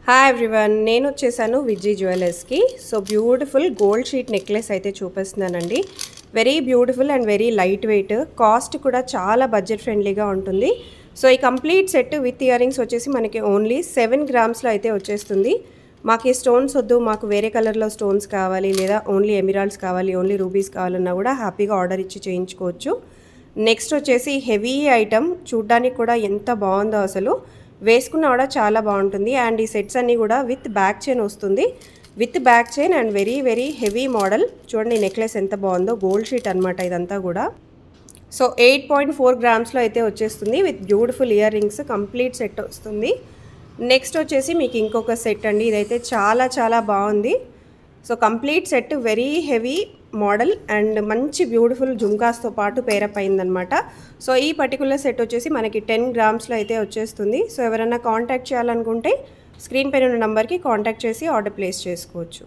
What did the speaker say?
Hi everyone, నేను వచ్చేసాను విజయ్ జ్యువెలర్స్కి. So beautiful gold sheet necklace అయితే చూపిస్తున్నానండి. Very beautiful and very light weight, cost కూడా చాలా బడ్జెట్ ఫ్రెండ్లీగా ఉంటుంది. సో ఈ complete set with ear rings వచ్చేసి మనకి ఓన్లీ 7 గ్రామ్స్లో అయితే వచ్చేస్తుంది. మాకు ఈ స్టోన్స్ వద్దు, మాకు వేరే కలర్లో స్టోన్స్ కావాలి, లేదా ఓన్లీ ఎమిరాల్డ్స్ కావాలి, ఓన్లీ రూబీస్ కావాలన్నా కూడా హ్యాపీగా ఆర్డర్ ఇచ్చి చేయించుకోవచ్చు. నెక్స్ట్ వచ్చేసి హెవీ ఐటమ్, చూడ్డానికి కూడా ఎంత బాగుందో అసలు, వేసుకున్న కూడా చాలా బాగుంటుంది. అండ్ ఈ సెట్స్ అన్నీ కూడా విత్ బ్యాక్ చైన్ వస్తుంది, with back chain and very very heavy model. చూడండి నెక్లెస్ ఎంత బాగుందో, గోల్డ్ షీట్ అనమాట ఇదంతా కూడా. సో 8.4 గ్రామ్స్లో అయితే వచ్చేస్తుంది with beautiful ear rings, complete set వస్తుంది. నెక్స్ట్ వచ్చేసి మీకు ఇంకొక సెట్ అండి, ఇదైతే చాలా చాలా బాగుంది. So complete set very heavy model and మంచి బ్యూటిఫుల్ జుమ్కాస్తో పాటు పేరప్ అయిందనమాట. సో ఈ పర్టికులర్ సెట్ వచ్చేసి మనకి 10 గ్రామ్స్లో అయితే వచ్చేస్తుంది. సో ఎవరైనా కాంటాక్ట్ చేయాలనుకుంటే స్క్రీన్ పైన ఉన్న నెంబర్కి కాంటాక్ట్ చేసి ఆర్డర్ ప్లేస్ చేసుకోవచ్చు.